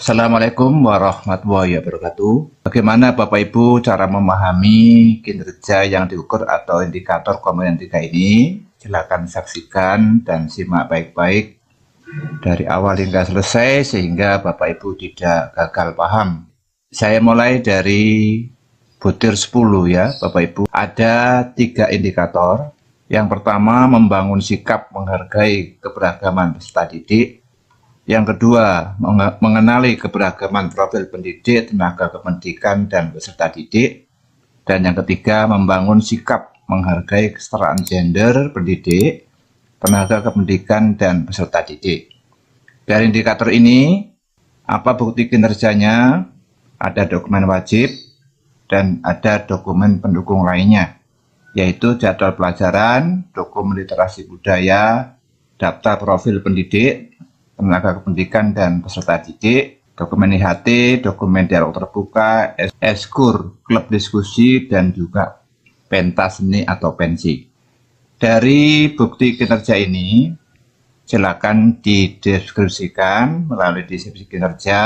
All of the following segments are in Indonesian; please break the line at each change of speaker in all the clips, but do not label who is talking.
Assalamualaikum warahmatullahi wabarakatuh. Bagaimana Bapak Ibu cara memahami kinerja yang diukur atau indikator komponen 3 ini? Silakan saksikan dan simak baik-baik dari awal hingga selesai sehingga Bapak Ibu tidak gagal paham. Saya mulai dari butir 10 ya Bapak Ibu. Ada 3 indikator. Yang pertama, membangun sikap menghargai keberagaman peserta didik. Yang kedua, mengenali keberagaman profil pendidik, tenaga kependidikan, dan peserta didik. Dan yang ketiga, membangun sikap menghargai kesetaraan gender pendidik, tenaga kependidikan, dan peserta didik. Dari indikator ini, apa bukti kinerjanya? Ada dokumen wajib dan ada dokumen pendukung lainnya, yaitu jadwal pelajaran, dokumen literasi budaya, daftar profil pendidik, tenaga kependidikan dan peserta didik, dokumen IHT, dokumen dialog terbuka, eskur, klub diskusi, dan juga pentas seni atau pensi. Dari bukti kinerja ini, silakan dideskripsikan melalui deskripsi kinerja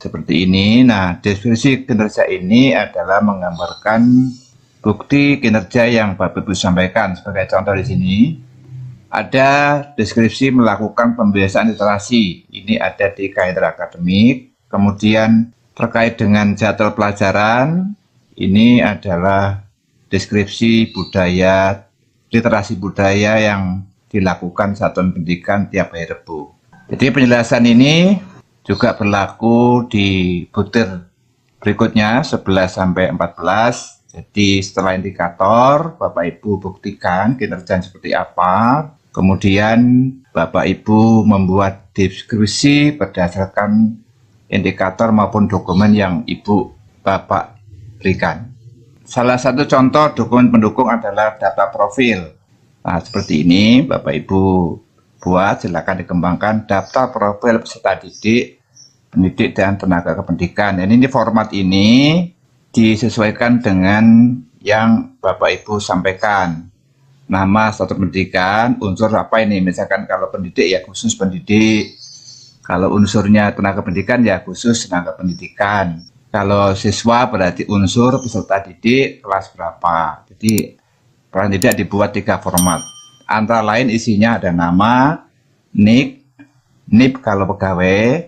seperti ini. Nah, deskripsi kinerja ini adalah menggambarkan bukti kinerja yang Bapak Ibu sampaikan. Sebagai contoh di sini, ada deskripsi melakukan pembiasaan literasi, ini ada di kalender akademik. Kemudian terkait dengan jadwal pelajaran, ini adalah deskripsi budaya, literasi budaya yang dilakukan satuan pendidikan tiap hari Rabu. Jadi penjelasan ini juga berlaku di butir berikutnya 11-14. Jadi setelah indikator, Bapak Ibu buktikan kinerja seperti apa. Kemudian Bapak Ibu membuat deskripsi berdasarkan indikator maupun dokumen yang Ibu Bapak berikan. Salah satu contoh dokumen pendukung adalah data profil. Nah, seperti ini Bapak Ibu buat, silakan dikembangkan daftar profil peserta didik, pendidik dan tenaga kependidikan. Dan ini format ini disesuaikan dengan yang Bapak Ibu sampaikan. Nama satuan pendidikan, unsur apa ini? Misalkan kalau pendidik ya khusus pendidik. Kalau unsurnya tenaga pendidikan ya khusus tenaga pendidikan. Kalau siswa berarti unsur peserta didik kelas berapa. Jadi paling tidak dibuat 3 format. Antara lain isinya ada nama, NIK, NIP kalau pegawai,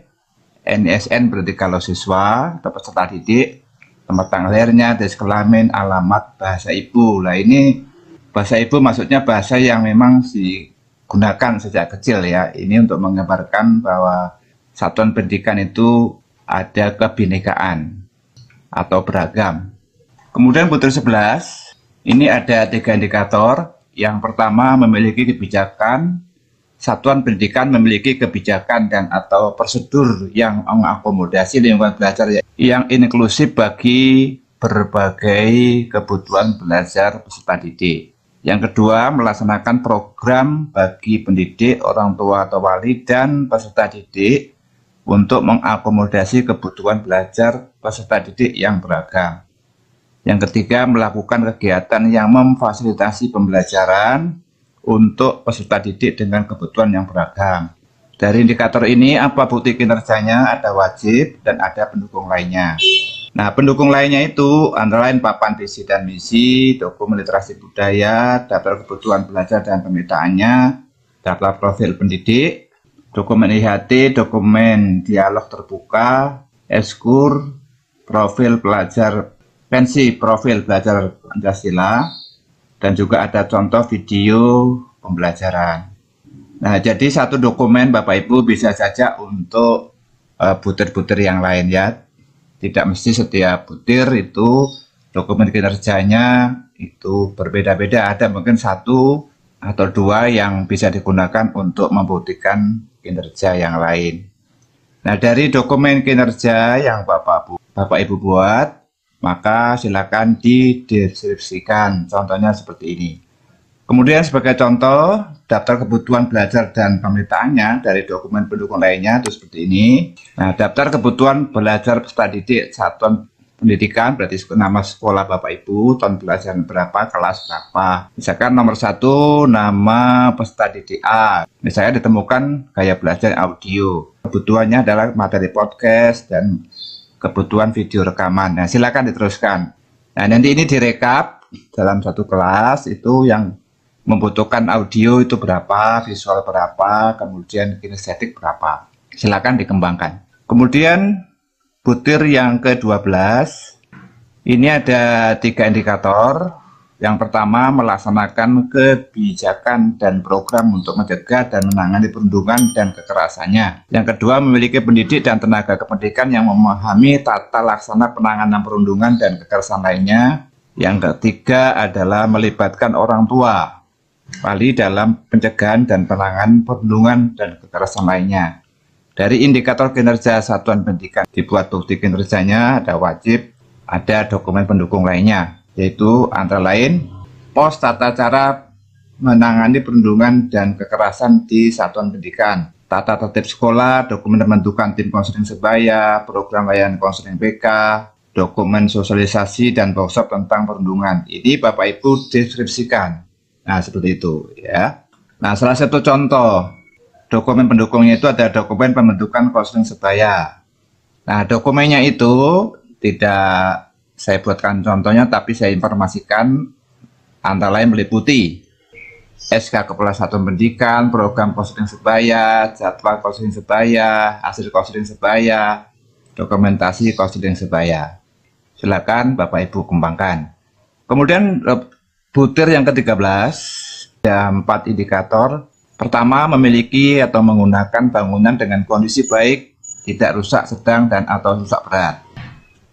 NISN berarti kalau siswa atau peserta didik, tempat tanggal lahirnya, jenis kelamin, alamat, bahasa ibu. Nah ini bahasa ibu maksudnya bahasa yang memang digunakan sejak kecil ya. Ini untuk menggambarkan bahwa satuan pendidikan itu ada kebinekaan atau beragam. Kemudian butir 11, ini ada 3 indikator. Yang pertama, memiliki kebijakan. Satuan pendidikan memiliki kebijakan dan atau prosedur yang mengakomodasi lingkungan belajar yang inklusif bagi berbagai kebutuhan belajar peserta didik. Yang kedua, melaksanakan program bagi pendidik, orang tua atau wali, dan peserta didik untuk mengakomodasi kebutuhan belajar peserta didik yang beragam. Yang ketiga, melakukan kegiatan yang memfasilitasi pembelajaran untuk peserta didik dengan kebutuhan yang beragam. Dari indikator ini, apa bukti kinerjanya? Ada wajib dan ada pendukung lainnya. Nah, pendukung lainnya itu antara lain papan visi dan misi, dokumen literasi budaya, daftar kebutuhan belajar dan pemetaannya, daftar profil pendidik, dokumen IHT, dokumen dialog terbuka, eskur, profil pelajar, pensi profil belajar Pancasila, dan juga ada contoh video pembelajaran. Nah, jadi satu dokumen Bapak Ibu bisa saja untuk butir-butir yang lain ya. Tidak mesti setiap butir itu dokumen kinerjanya itu berbeda-beda. Ada mungkin 1 atau 2 yang bisa digunakan untuk membuktikan kinerja yang lain. Nah, dari dokumen kinerja yang Bapak Ibu buat, maka silakan dideskripsikan. Contohnya seperti ini. Kemudian sebagai contoh, daftar kebutuhan belajar dan pemetaannya dari dokumen pendukung lainnya itu seperti ini. Nah, daftar kebutuhan belajar peserta didik satuan pendidikan, berarti nama sekolah Bapak Ibu, tahun pelajaran berapa, kelas berapa. Misalkan nomor 1, nama peserta didik A. Misalnya ditemukan gaya belajar audio. Kebutuhannya adalah materi podcast dan kebutuhan video rekaman. Nah, silakan diteruskan. Nah, nanti ini direkap dalam satu kelas, itu yang membutuhkan audio itu berapa, visual berapa, kemudian kinestetik berapa. Silakan dikembangkan. Kemudian butir yang ke-12, ini ada 3 indikator. Yang pertama, melaksanakan kebijakan dan program untuk mencegah dan menangani perundungan dan kekerasannya. Yang kedua, memiliki pendidik dan tenaga kependidikan yang memahami tata laksana penanganan perundungan dan kekerasan lainnya. Yang ketiga adalah melibatkan orang tua ahli dalam pencegahan dan penanganan perundungan dan kekerasan lainnya. Dari indikator kinerja satuan pendidikan dibuat bukti kinerjanya, ada wajib, ada dokumen pendukung lainnya, yaitu antara lain pos tata cara menangani perundungan dan kekerasan di satuan pendidikan, tata tertib sekolah, dokumen pembentukan tim konseling sebaya, program layanan konseling BK, dokumen sosialisasi dan workshop tentang perundungan. Ini Bapak Ibu deskripsikan. Nah, seperti itu ya. Nah, salah satu contoh dokumen pendukungnya itu ada dokumen pembentukan konseling sebaya. Nah, dokumennya itu tidak saya buatkan contohnya, tapi saya informasikan antara lain meliputi SK Kepala Satuan Pendidikan, program konseling sebaya, jadwal konseling sebaya, hasil konseling sebaya, dokumentasi konseling sebaya. Silakan Bapak Ibu kembangkan. Kemudian butir yang ke-13, ada 4 indikator. Pertama, memiliki atau menggunakan bangunan dengan kondisi baik, tidak rusak sedang dan atau rusak berat.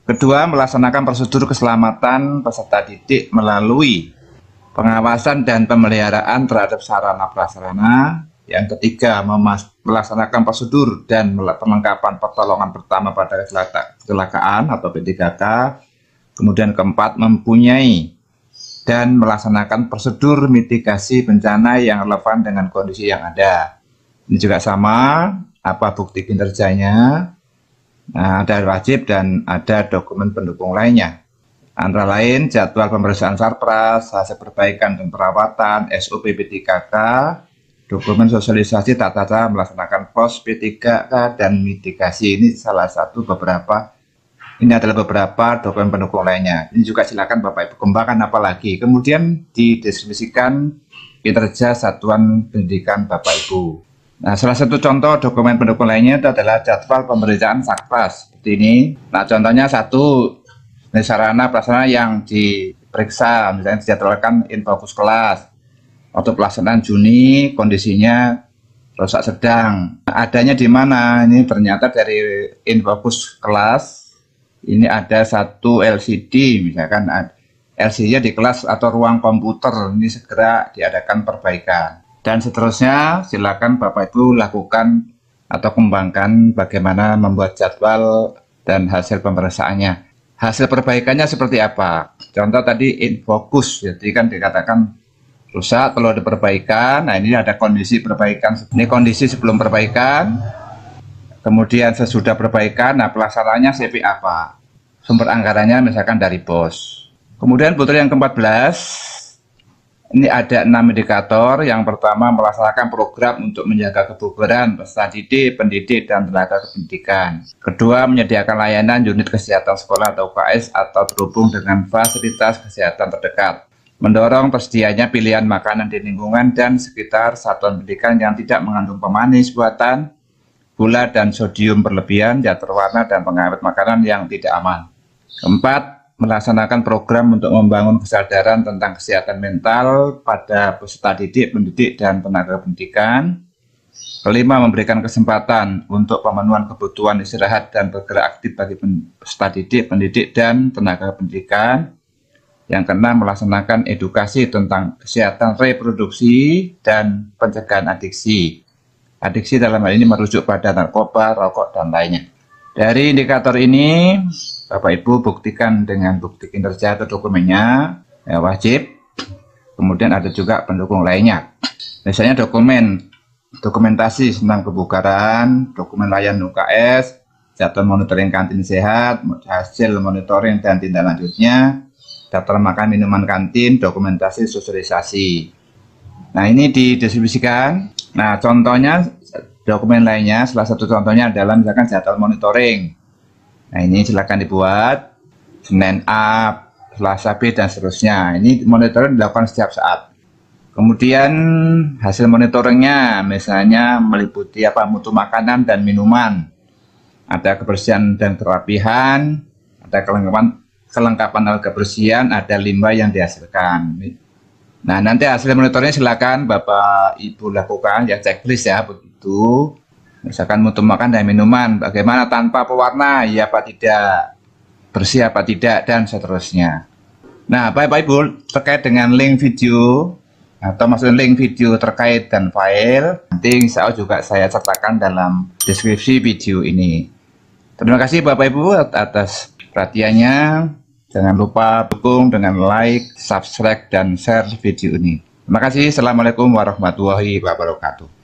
Kedua, melaksanakan prosedur keselamatan peserta didik melalui pengawasan dan pemeliharaan terhadap sarana prasarana. Yang ketiga, melaksanakan prosedur dan perlengkapan pertolongan pertama pada kecelakaan atau P3K. Kemudian keempat, mempunyai dan melaksanakan prosedur mitigasi bencana yang relevan dengan kondisi yang ada. Ini juga sama, apa bukti kinerjanya, nah, ada wajib dan ada dokumen pendukung lainnya. Antara lain jadwal pemeriksaan sarpras, hasil perbaikan dan perawatan, SOP P3K, dokumen sosialisasi tata cara melaksanakan pos P3K dan mitigasi. Ini salah satu beberapa. Ini adalah beberapa dokumen pendukung lainnya. Ini juga silakan Bapak Ibu kembangkan apalagi. Kemudian dideskripsikan kinerja satuan pendidikan Bapak Ibu. Nah, salah satu contoh dokumen pendukung lainnya itu adalah jadwal pemeriksaan sarpras seperti ini. Nah, contohnya satu, sarana prasarana yang diperiksa, misalnya dijadwalkan infokus kelas. Waktu pelaksanaan Juni, kondisinya rusak sedang. Adanya di mana? Ini ternyata dari infokus kelas. Ini ada satu LCD, misalkan LCD-nya di kelas atau ruang komputer, ini segera diadakan perbaikan. Dan seterusnya, silakan Bapak Ibu lakukan atau kembangkan bagaimana membuat jadwal dan hasil pemeriksaannya. Hasil perbaikannya seperti apa? Contoh tadi infokus, jadi kan dikatakan rusak, perlu ada perbaikan. Nah, ini ada kondisi perbaikan. Ini kondisi sebelum perbaikan. Kemudian sesudah perbaikan, nah pelaksanaannya CP apa? Sumber anggarannya misalkan dari BOS. Kemudian butir yang ke-14, ini ada 6 indikator. Yang pertama, melaksanakan program untuk menjaga kebugaran peserta didik, pendidik, dan tenaga kependidikan. Kedua, menyediakan layanan unit kesehatan sekolah atau UKS atau terhubung dengan fasilitas kesehatan terdekat. Mendorong tersedianya pilihan makanan di lingkungan dan sekitar satuan pendidikan yang tidak mengandung pemanis buatan, gula dan sodium berlebihan, zat berwarna, dan pengawet makanan yang tidak aman. Keempat, melaksanakan program untuk membangun kesadaran tentang kesehatan mental pada peserta didik, pendidik, dan tenaga pendidikan. Kelima, memberikan kesempatan untuk pemenuhan kebutuhan istirahat dan bergerak aktif bagi peserta didik, pendidik, dan tenaga pendidikan. Yang keenam, melaksanakan edukasi tentang kesehatan reproduksi dan pencegahan adiksi. Adiksi dalam hal ini merujuk pada narkoba, rokok, dan lainnya. Dari indikator ini, Bapak Ibu buktikan dengan bukti kinerja atau dokumennya, ya, wajib. Kemudian ada juga pendukung lainnya. Misalnya dokumentasi tentang kebugaran, dokumen layanan UKS, jadwal monitoring kantin sehat, hasil monitoring dan tindak lanjutnya, daftar makan minuman kantin, dokumentasi sosialisasi. Nah, ini didistribusikan. Nah, contohnya dokumen lainnya, salah satu contohnya adalah misalkan jadwal monitoring. Nah, ini silakan dibuat Senin A, Selasa B, dan seterusnya. Ini monitoring dilakukan setiap saat. Kemudian hasil monitoringnya misalnya meliputi mutu makanan dan minuman, ada kebersihan dan kerapihan, ada kelengkapan alat kebersihan, ada limbah yang dihasilkan. Nah, nanti hasil monitoringnya silakan Bapak Ibu lakukan ya, checklist ya, begitu. Misalkan mutu makan dan minuman, bagaimana tanpa pewarna, ya apa tidak, bersih apa tidak, dan seterusnya. Nah, Bapak Ibu, terkait dengan link video atau maksudnya link video terkait dan file, nanti insya Allah juga saya sertakan dalam deskripsi video ini. Terima kasih Bapak Ibu atas perhatiannya. Jangan lupa dukung dengan like, subscribe, dan share video ini. Terima kasih. Assalamualaikum warahmatullahi wabarakatuh.